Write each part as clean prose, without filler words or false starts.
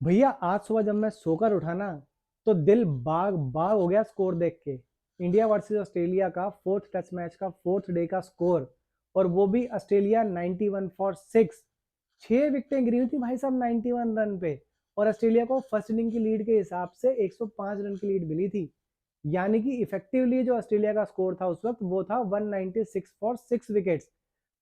भैया आज सुबह जब मैं सोकर उठा ना, तो दिल बाग बाग हो गया स्कोर देख के। इंडिया वर्सेस ऑस्ट्रेलिया का फोर्थ टेस्ट मैच का फोर्थ डे का स्कोर, और वो भी ऑस्ट्रेलिया 91 फॉर 6। 6 विकेटें गिरी हुई थी भाई साहब 91 रन पे। और ऑस्ट्रेलिया को फर्स्ट इनिंग की लीड के हिसाब से 105 रन की लीड मिली थी। यानी कि इफेक्टिवली जो ऑस्ट्रेलिया का स्कोर था उस वक्त वो था 196 फॉर 6 विकेट्स।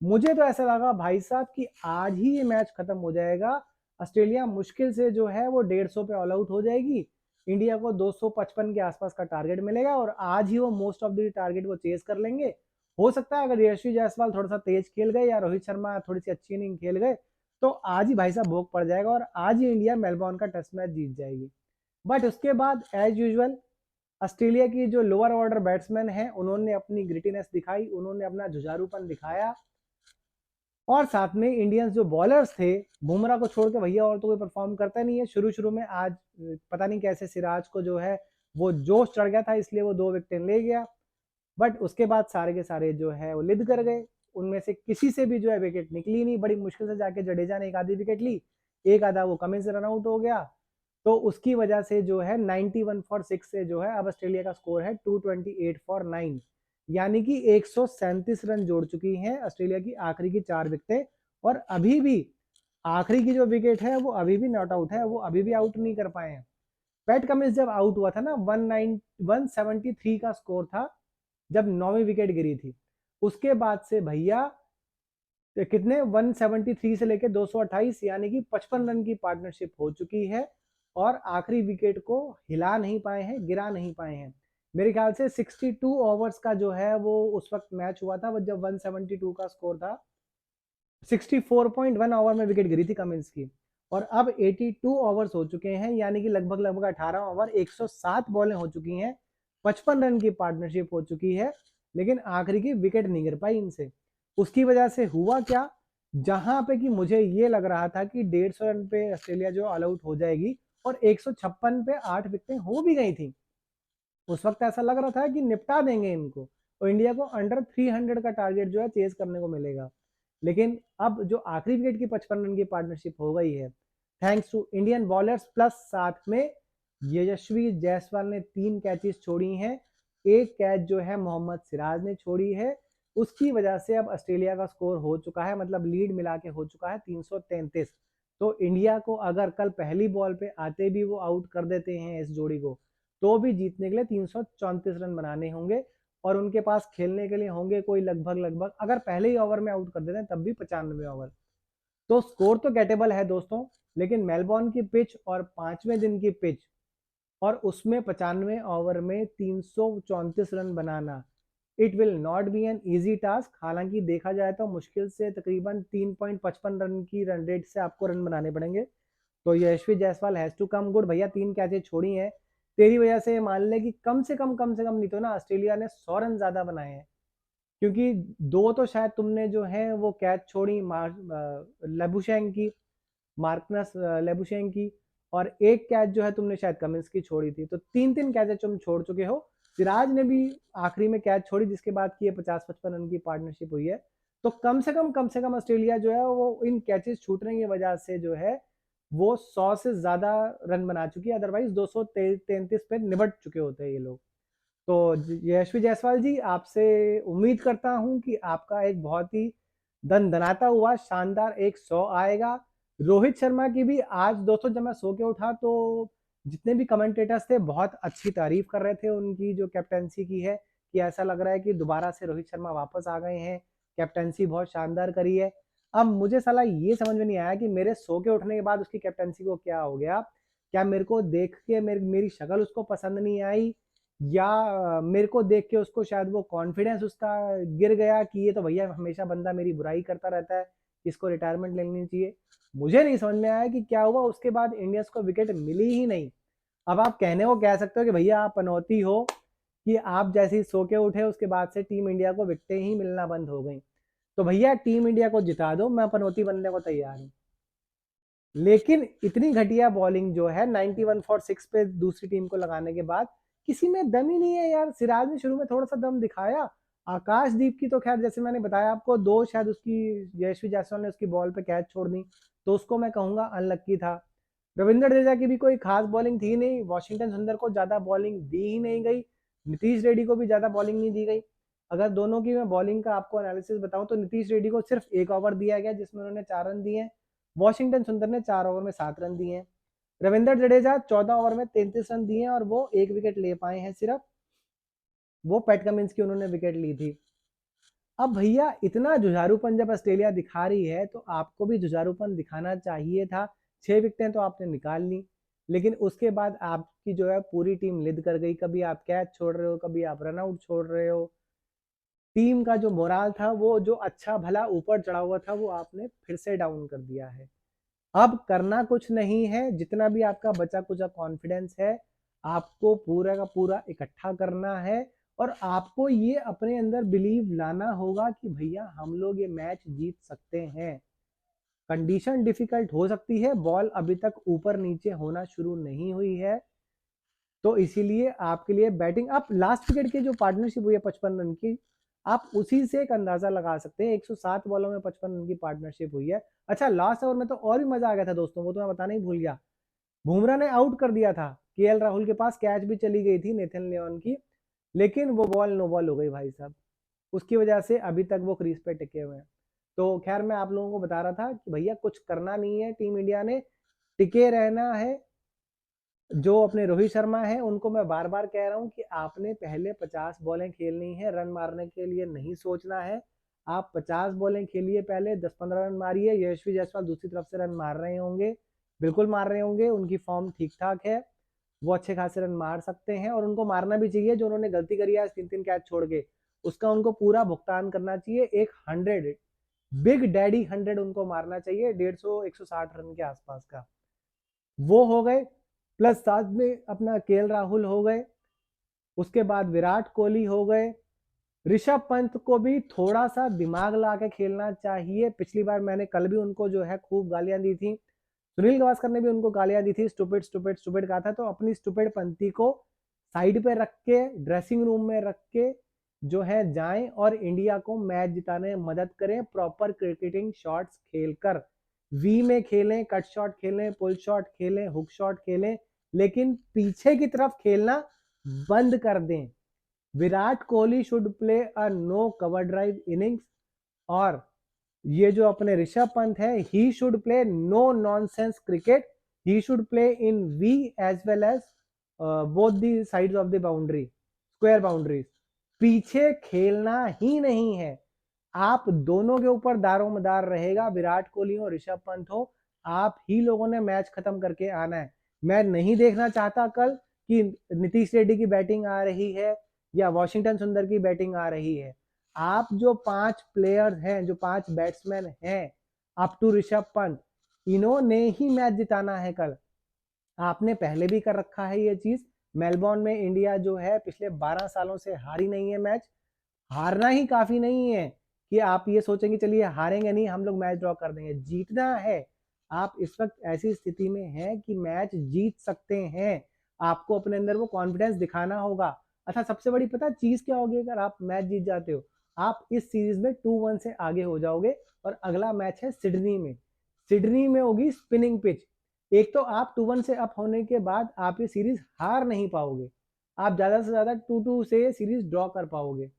मुझे तो ऐसा लगा भाई साहब कि आज ही ये मैच खत्म हो जाएगा। ऑस्ट्रेलिया मुश्किल से जो है वो 150 पे ऑल आउट हो जाएगी। इंडिया को 255 के आसपास का टारगेट मिलेगा और आज ही वो मोस्ट ऑफ द टारगेट वो चेज कर लेंगे। हो सकता है अगर यशस्वी जायसवाल थोड़ा सा तेज खेल गए या रोहित शर्मा थोड़ी सी अच्छी इनिंग खेल गए तो आज ही भाई साहब भोग पड़ जाएगा और आज ही इंडिया मेलबॉर्न का टेस्ट मैच जीत जाएगी। बट उसके बाद एज यूजुअल ऑस्ट्रेलिया की जो लोअर ऑर्डर बैट्समैन हैं उन्होंने अपनी ग्रिटीनेस दिखाई, उन्होंने अपना जुझारूपन दिखाया। और साथ में इंडियंस जो बॉलर्स थे, बुमराह को छोड़ के भैया और तो कोई परफॉर्म करता नहीं है। शुरू शुरू में आज पता नहीं कैसे सिराज को जो है वो जोश चढ़ गया था इसलिए वो 2 विकेट ले गया। बट उसके बाद सारे के सारे जो है वो लिद कर गए। उनमें से किसी से भी जो है विकेट निकली नहीं, बड़ी मुश्किल से जाके जडेजा ने एक आधी विकेट ली, एक आधा वो कमिंस रन आउट हो गया। तो उसकी वजह से जो है 91 फॉर 6 से जो है अब ऑस्ट्रेलिया का स्कोर है 228 फॉर 9। यानी कि 137 रन जोड़ चुकी हैं ऑस्ट्रेलिया की आखिरी की 4 विकेटें। और अभी भी आखिरी की जो विकेट है वो अभी भी नॉट आउट है, वो अभी भी आउट नहीं कर पाए हैं। पैट कमिंस जब आउट हुआ था ना 173 का स्कोर था जब 9वीं विकेट गिरी थी। उसके बाद से भैया कितने 173 से लेके 228 यानी कि 55 रन की पार्टनरशिप हो चुकी है। और आखिरी विकेट को हिला नहीं पाए हैं, गिरा नहीं पाए हैं। मेरे ख्याल से 62 ओवर्स का जो है वो उस वक्त मैच हुआ था जब 172 का स्कोर था। 64.1 ओवर में विकेट गिरी थी कमिंस की। और अब 82 ओवर्स हो चुके हैं यानी कि लगभग लगभग 18 ओवर 107 बॉलें हो चुकी हैं। 55 रन की पार्टनरशिप हो चुकी है। लेकिन आखिरी की विकेट नहीं गिर पाई इनसे। उसकी वजह से हुआ क्या, जहां पे कि मुझे ये लग रहा था कि 150 रन पे ऑस्ट्रेलिया जो ऑल आउट हो जाएगी और 156 पे 8 विकेटें हो भी गई थी। उस वक्त ऐसा लग रहा था कि निपटा देंगे इनको और इंडिया को अंडर 300 का टारगेट जो है चेज करने को मिलेगा। लेकिन अब जो आखिरी विकेट की 55 रन की पार्टनरशिप हो गई है, thanks to Indian bowlers plus साथ में यशस्वी जायसवाल ने 3 कैचेस छोड़ी हैं। एक कैच जो है मोहम्मद सिराज ने छोड़ी है। उसकी वजह से अब ऑस्ट्रेलिया का स्कोर हो चुका है, मतलब लीड मिला के हो चुका है 333। तो इंडिया को अगर कल पहली बॉल पे आते भी वो आउट कर देते हैं इस जोड़ी को तो भी जीतने के लिए 334 रन बनाने होंगे। और उनके पास खेलने के लिए होंगे कोई लगभग लगभग, अगर पहले ही ओवर में आउट कर देते हैं तब भी 95 ओवर। तो स्कोर तो गेटेबल है दोस्तों। लेकिन मेलबॉर्न की पिच और 5वें दिन की पिच और उसमें 95 ओवर में 334 run banana, it will not be an easy task. हालांकि देखा जाए तो मुश्किल से तकरीबन 3.55 रन की रन रेट से आपको रन बनाने पड़ेंगे। तो Yashasvi Jaiswal has to come good भैया, 3 कैचेज छोड़ी हैं तेरी वजह से। मान ले कि कम से कम नहीं तो ना ऑस्ट्रेलिया ने 100 रन ज्यादा बनाए हैं। क्योंकि दो तो शायद तुमने जो है वो कैच छोड़ी लेबुशेंग की, मार्कनस लेबुशेंग की। और एक कैच जो है तुमने शायद कमिंस की छोड़ी थी, तो 3 कैचेज तुम छोड़ चुके हो। सिराज ने भी आखिरी में कैच छोड़ी जिसके बाद की ये 50-55 रन की पार्टनरशिप हुई है। तो कम से कम ऑस्ट्रेलिया जो है वो इन कैचेस छूटने की वजह से जो है वो 100 से ज्यादा रन बना चुकी है, अदरवाइज 233 पे निबट चुके होते हैं ये लोग। तो यशस्वी जायसवाल जी, आपसे उम्मीद करता हूं कि आपका एक बहुत ही दनदनाता हुआ शानदार एक 100 आएगा। रोहित शर्मा की भी आज दोस्तों जब मैं सो के उठा तो जितने भी कमेंटेटर्स थे बहुत अच्छी तारीफ कर रहे थे उनकी जो कैप्टनसी की है, कि ऐसा लग रहा है कि दोबारा से रोहित शर्मा वापस आ गए हैं, कैप्टनसी बहुत शानदार करी है। अब मुझे साला ये समझ में नहीं आया कि मेरे सो के उठने के बाद उसकी कैप्टनसी को क्या हो गया। क्या मेरे को देख के मेरी शक्ल उसको पसंद नहीं आई, या मेरे को देख के उसको शायद वो कॉन्फिडेंस उसका गिर गया कि ये तो भैया हमेशा बंदा मेरी बुराई करता रहता है, इसको रिटायरमेंट ले लेनी चाहिए। मुझे नहीं समझ में आया कि क्या हुआ। उसके बाद इंडियंस को विकेट मिली ही नहीं। अब आप कहने को कह सकते हो कि भैया आप पनौती हो, कि आप जैसे ही सो के उठे उसके बाद से टीम इंडिया को विकेटें ही मिलना बंद हो गई। तो भैया टीम इंडिया को जिता दो, मैं पनौती बनने को तैयार हूँ। लेकिन इतनी घटिया बॉलिंग जो है 91 फॉर 6 पे दूसरी टीम को लगाने के बाद किसी में दम ही नहीं है यार। सिराज ने शुरू में थोड़ा सा दम दिखाया। आकाशदीप की तो खैर जैसे मैंने बताया आपको, दो शायद उसकी यशस्वी जायसवाल ने उसकी बॉल पे कैच छोड़ दी, तो उसको मैं कहूंगा अनलक्की था। रविंद्र जडेजा की भी कोई खास बॉलिंग थी नहीं, वॉशिंगटन सुंदर को ज्यादा बॉलिंग दी ही नहीं गई, नीतीश रेड्डी को भी ज्यादा बॉलिंग नहीं दी गई। अगर दोनों की मैं बॉलिंग का आपको एनालिसिस बताऊं तो नीतीश रेड्डी को सिर्फ 1 ओवर दिया गया जिसमें उन्होंने 4 रन दिए हैं, वॉशिंगटन सुंदर ने 4 ओवर में 7 रन दिए हैं। रविंद्र जडेजा 14 ओवर में 33 रन दिए हैं और वो 1 विकेट ले पाए हैं सिर्फ, वो पैट कमिंस की उन्होंने विकेट ली थी। अब भैया इतना जुझारूपन जब ऑस्ट्रेलिया दिखा रही है तो आपको भी जुझारूपन दिखाना चाहिए था। 6 विकेटें तो आपने निकाल ली, लेकिन उसके बाद आपकी जो है पूरी टीम लिद कर गई, कभी आप कैच छोड़ रहे हो, कभी आप रन आउट छोड़ रहे हो। टीम का जो मोराल था, वो जो अच्छा भला ऊपर चढ़ा हुआ था, वो आपने फिर से डाउन कर दिया है। अब करना कुछ नहीं है, जितना भी आपका बचा कुचा कॉन्फिडेंस है आपको पूरा का पूरा इकट्ठा करना है और आपको ये अपने अंदर बिलीव लाना होगा कि भैया हम लोग ये मैच जीत सकते हैं। कंडीशन डिफिकल्ट हो सकती है, बॉल अभी तक ऊपर नीचे होना शुरू नहीं हुई है, तो इसीलिए आपके लिए बैटिंग, आप लास्ट विकेट की जो पार्टनरशिप हुई है 55 रन की, आप उसी से एक अंदाजा लगा सकते हैं। 107 बॉलों में 55 रन की पार्टनरशिप हुई है। अच्छा, लास्ट ओवर में तो और भी मजा आ गया था दोस्तों, वो तो मैं बताना ही भूल गया। बुमराह ने आउट कर दिया था, केएल राहुल के पास कैच भी चली गई थी नेथन लियोन की, लेकिन वो बॉल नो बॉल हो गई भाई साहब, उसकी वजह से अभी तक वो क्रीज पे टिके हुए हैं। तो खैर मैं आप लोगों को बता रहा था कि भैया कुछ करना नहीं है, टीम इंडिया ने टिके रहना है। जो अपने रोहित शर्मा है उनको मैं बार बार कह रहा हूं कि आपने पहले 50 बॉलें खेलनी है, रन मारने के लिए नहीं सोचना है। आप 50 बॉलें खेलिए, पहले 10-15 रन मारिए। यशस्वी जायसवाल दूसरी तरफ से रन मार रहे होंगे, बिल्कुल मार रहे होंगे, उनकी फॉर्म ठीक ठाक है, वो अच्छे खासे रन मार सकते हैं और उनको मारना भी चाहिए। जो उन्होंने गलती करी है 3-3 कैच छोड़ के, उसका उनको पूरा भुगतान करना चाहिए। एक 100 बिग डैडी 100 उनको मारना चाहिए, 150-160 रन के आसपास का, वो हो गए। प्लस साथ में अपना केएल राहुल हो गए, उसके बाद विराट कोहली हो गए। ऋषभ पंत को भी थोड़ा सा दिमाग ला के खेलना चाहिए। पिछली बार मैंने कल भी उनको जो है खूब गालियां दी थी, सुनील गावस्कर ने भी उनको गालियां दी थी, स्टूपिड स्टूपिड स्टूपिड कहा था। तो अपनी स्टूपिड पंथी को साइड पे रख के, ड्रेसिंग रूम में रख के जो है जाएं और इंडिया को मैच जिताने में मदद करें, प्रॉपर क्रिकेटिंग शॉट्स खेलकर। वी में खेलें, कट शॉट खेलें, पुल शॉट खेलें, हुक शॉट खेलें, लेकिन पीछे की तरफ खेलना बंद कर दें। Virat Kohli should play a no cover drive innings, और ये जो अपने ऋषभ पंत है, he should play no nonsense cricket, he should play in V as well as both the sides of the boundary, square boundaries. पीछे खेलना ही नहीं है, आप दोनों के ऊपर दारोमदार रहेगा, विराट कोहली हो ऋषभ पंत हो, आप ही लोगों ने मैच खत्म करके आना है। मैं नहीं देखना चाहता कल कि नीतीश रेड्डी की बैटिंग आ रही है या वॉशिंगटन सुंदर की बैटिंग आ रही है। आप जो 5 प्लेयर्स हैं, जो 5 बैट्समैन हैं अप टू ऋषभ पंत, इन्होंने ही मैच जिताना है कल। आपने पहले भी कर रखा है ये चीज। मेलबोर्न में इंडिया जो है पिछले 12 सालों से हारी नहीं है मैच। हारना ही काफी नहीं है कि आप ये सोचेंगे चलिए हारेंगे नहीं, हम लोग मैच ड्रॉ कर देंगे। जीतना है। आप इस वक्त ऐसी स्थिति में हैं कि मैच जीत सकते हैं, आपको अपने अंदर वो कॉन्फिडेंस दिखाना होगा। अच्छा, सबसे बड़ी पता चीज क्या होगी? अगर आप मैच जीत जाते हो, आप इस सीरीज में 2-1 से आगे हो जाओगे और अगला मैच है सिडनी में। सिडनी में होगी स्पिनिंग पिच। एक तो आप 2-1 से अप होने के बाद आप ये सीरीज हार नहीं पाओगे, आप ज्यादा से ज्यादा 2-2 से सीरीज ड्रॉ कर पाओगे।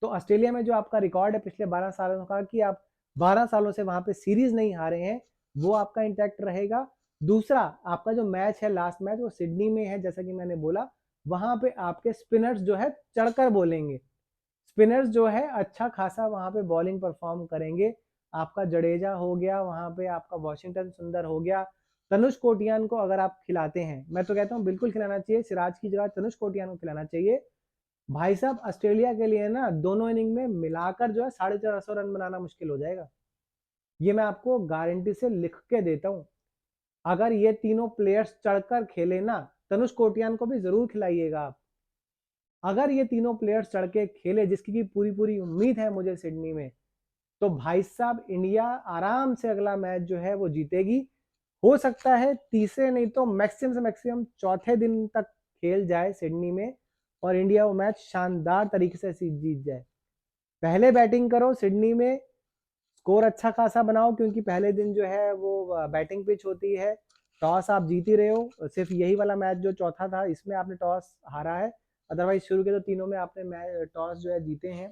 तो ऑस्ट्रेलिया में जो आपका रिकॉर्ड है पिछले 12 सालों का कि आप 12 सालों से वहां पे सीरीज नहीं हारे हैं, वो आपका इंटैक्ट रहेगा। दूसरा, आपका जो मैच है लास्ट मैच, वो सिडनी में है, जैसा कि मैंने बोला, वहां पे आपके स्पिनर्स जो है चढ़कर बोलेंगे। स्पिनर्स जो है अच्छा खासा वहां पे बॉलिंग परफॉर्म करेंगे। आपका जडेजा हो गया, वहां पे आपका वॉशिंगटन सुंदर हो गया, तनुष कोटियान को अगर आप खिलाते हैं, मैं तो कहता हूँ बिल्कुल खिलाना चाहिए, सिराज की जगह तनुष कोटियान को खिलाना चाहिए। भाई साहब, ऑस्ट्रेलिया के लिए ना दोनों इनिंग में मिलाकर जो है 450 रन बनाना मुश्किल हो जाएगा, ये मैं आपको गारंटी से लिख के देता हूं। अगर ये तीनों प्लेयर्स चढ़कर खेले ना, तनुष कोटियान को भी जरूर खिलाइएगा आप। अगर ये तीनों प्लेयर्स चढ़ के खेले, जिसकी की पूरी पूरी उम्मीद है मुझे सिडनी में, तो भाई साहब इंडिया आराम से अगला मैच जो है वो जीतेगी। हो सकता है तीसरे नहीं तो मैक्सिमम से मैक्सिमम चौथे दिन तक खेल जाए सिडनी में और इंडिया वो मैच शानदार तरीके से जीत जाए। पहले बैटिंग करो सिडनी में, स्कोर अच्छा खासा बनाओ, क्योंकि पहले दिन जो है वो बैटिंग पिच होती है। टॉस आप जीत ही रहे हो, सिर्फ यही वाला मैच जो चौथा था इसमें आपने टॉस हारा है, अदरवाइज शुरू के तो तीनों में आपने टॉस जो है जीते हैं।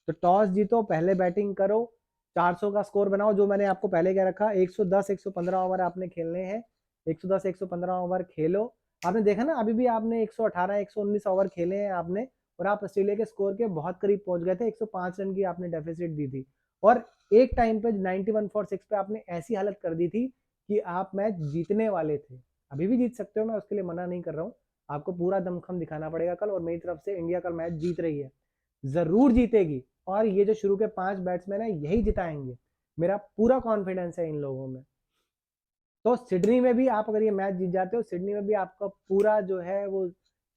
तो टॉस जीतो, पहले बैटिंग करो, 400 का स्कोर बनाओ, जो मैंने आपको पहले कह रखा, 110 115 ओवर आपने खेलने हैं, 110 115 ओवर खेलो। आपने देखा ना, अभी भी आपने 118 119 ओवर खेले हैं आपने, और आप ऑस्ट्रेलिया के स्कोर के बहुत करीब पहुंच गए थे, 105 रन की आपने डेफिसिट दी थी, और एक टाइम पे 91 फॉर 6 पे आपने ऐसी हालत कर दी थी कि आप मैच जीतने वाले थे। अभी भी जीत सकते हो, मैं उसके लिए मना नहीं कर रहा हूँ, आपको पूरा दमखम दिखाना पड़ेगा कल, और मेरी तरफ से इंडिया कल मैच जीत रही है, जरूर जीतेगी, और ये जो शुरू के 5 बैट्समैन है यही जिताएंगे, मेरा पूरा कॉन्फिडेंस है इन लोगों में। तो सिडनी में भी आप अगर ये मैच जीत जाते हो, सिडनी में भी आपका पूरा जो है वो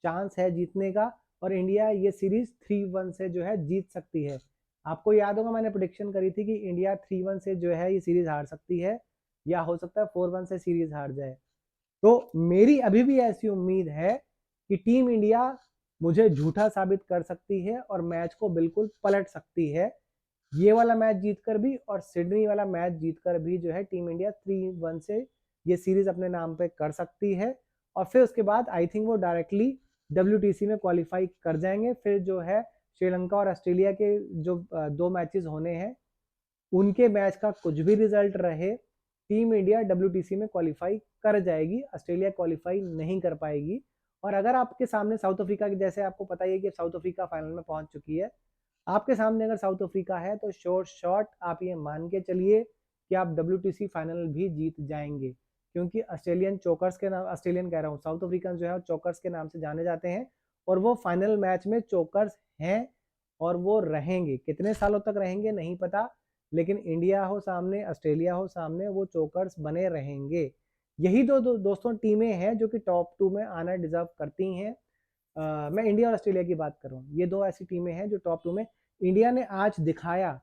चांस है जीतने का, और इंडिया ये सीरीज 3-1 से जो है जीत सकती है। आपको याद होगा मैंने प्रेडिक्शन करी थी कि इंडिया 3-1 से जो है ये सीरीज हार सकती है, या हो सकता है 4-1 से सीरीज हार जाए। तो मेरी अभी भी ऐसी उम्मीद है कि टीम इंडिया मुझे झूठा साबित कर सकती है और मैच को बिल्कुल पलट सकती है, ये वाला मैच जीतकर भी और सिडनी वाला मैच जीतकर भी जो है टीम इंडिया 3-1 से ये सीरीज अपने नाम पे कर सकती है, और फिर उसके बाद आई थिंक वो डायरेक्टली WTC में क्वालिफाई कर जाएंगे। फिर जो है श्रीलंका और ऑस्ट्रेलिया के जो 2 मैचेस होने हैं, उनके मैच का कुछ भी रिजल्ट रहे, टीम इंडिया WTC में क्वालिफाई कर जाएगी, ऑस्ट्रेलिया क्वालिफाई नहीं कर पाएगी। और अगर आपके सामने साउथ अफ्रीका की, जैसे आपको पता ही है कि साउथ अफ्रीका फाइनल में पहुंच चुकी है, आपके सामने अगर साउथ अफ्रीका है तो शॉर्ट शॉट आप ये मान के चलिए कि आप WTC फाइनल भी जीत जाएंगे, क्योंकि ऑस्ट्रेलियन चोकर्स के नाम, ऑस्ट्रेलियन कह रहा हूँ, साउथ अफ्रीकन जो है चोकर्स के नाम से जाने जाते हैं, और वो फाइनल मैच में चोकर्स हैं, और वो रहेंगे, कितने सालों तक रहेंगे नहीं पता, लेकिन इंडिया हो सामने, ऑस्ट्रेलिया हो सामने, वो चोकर्स बने रहेंगे। यही दोस्तों टीमें हैं जो कि टॉप 2 में आना डिजर्व करती हैं। मैं इंडिया और ऑस्ट्रेलिया की बात कर रहा हूँ, ये 2 ऐसी टीमें हैं जो टॉप 2 में। इंडिया ने आज दिखाया,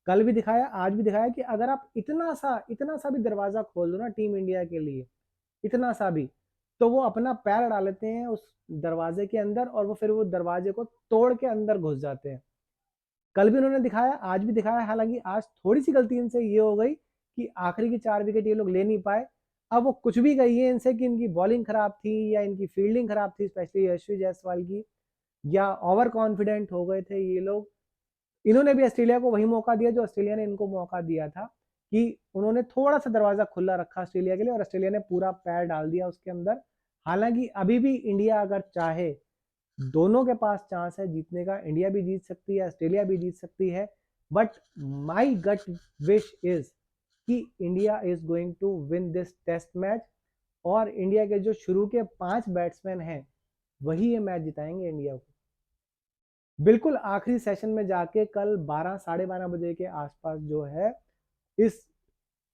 कल भी दिखाया, आज भी दिखाया कि अगर आप इतना सा भी दरवाजा खोल दो ना टीम इंडिया के लिए, इतना सा भी, तो वो अपना पैर डाल लेते हैं उस दरवाजे के अंदर, और वो फिर वो दरवाजे को तोड़ के अंदर घुस जाते हैं। कल भी उन्होंने दिखाया, आज भी दिखाया, हालांकि आज थोड़ी सी गलती इनसे ये हो गई कि आखिरी की 4 विकेट ये लोग ले नहीं पाए। अब वो कुछ भी कहिए इनसे कि इनकी बॉलिंग खराब थी या इनकी फील्डिंग खराब थी, स्पेशली यशस्वी जायसवाल की, या ओवर कॉन्फिडेंट हो गए थे ये लोग, इन्होंने भी ऑस्ट्रेलिया को वही मौका दिया जो ऑस्ट्रेलिया ने इनको मौका दिया था, कि उन्होंने थोड़ा सा दरवाजा खुला रखा ऑस्ट्रेलिया के लिए, और ऑस्ट्रेलिया ने पूरा पैर डाल दिया उसके अंदर। हालांकि अभी भी इंडिया अगर चाहे, दोनों के पास चांस है जीतने का, इंडिया भी जीत सकती है, ऑस्ट्रेलिया भी जीत सकती है, but my gut wish is कि India is going to win this test match, और इंडिया के जो शुरू के 5 बैट्समैन हैं वही ये मैच जिताएंगे इंडिया को। बिल्कुल आखिरी सेशन में जाके कल 12 साढ़े 12 बजे के आसपास जो है इस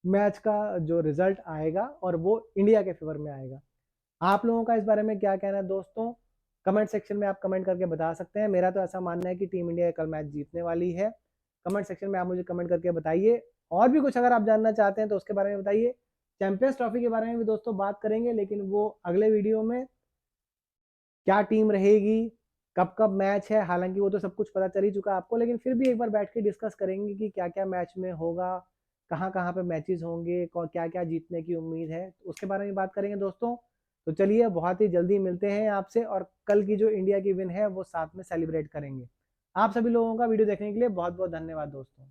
मैच का जो रिजल्ट आएगा, और वो इंडिया के फेवर में आएगा। आप लोगों का इस बारे में क्या कहना है दोस्तों, कमेंट सेक्शन में आप कमेंट करके बता सकते हैं। मेरा तो ऐसा मानना है कि टीम इंडिया कल मैच जीतने वाली है। कमेंट सेक्शन में आप मुझे कमेंट करके बताइए, और भी कुछ अगर आप जानना चाहते हैं तो उसके बारे में बताइए। चैंपियंस ट्रॉफी के बारे में भी दोस्तों बात करेंगे, लेकिन वो अगले वीडियो में, क्या टीम रहेगी, कब कब मैच है, हालांकि वो तो सब कुछ पता चल ही चुका है आपको, लेकिन फिर भी एक बार बैठ के डिस्कस करेंगे कि क्या क्या मैच में होगा, कहाँ कहाँ पे मैचेस होंगे, क्या क्या जीतने की उम्मीद है, तो उसके बारे में बात करेंगे दोस्तों। तो चलिए बहुत ही जल्दी मिलते हैं आपसे, और कल की जो इंडिया की विन है वो साथ में सेलिब्रेट करेंगे। आप सभी लोगों का वीडियो देखने के लिए बहुत बहुत धन्यवाद दोस्तों।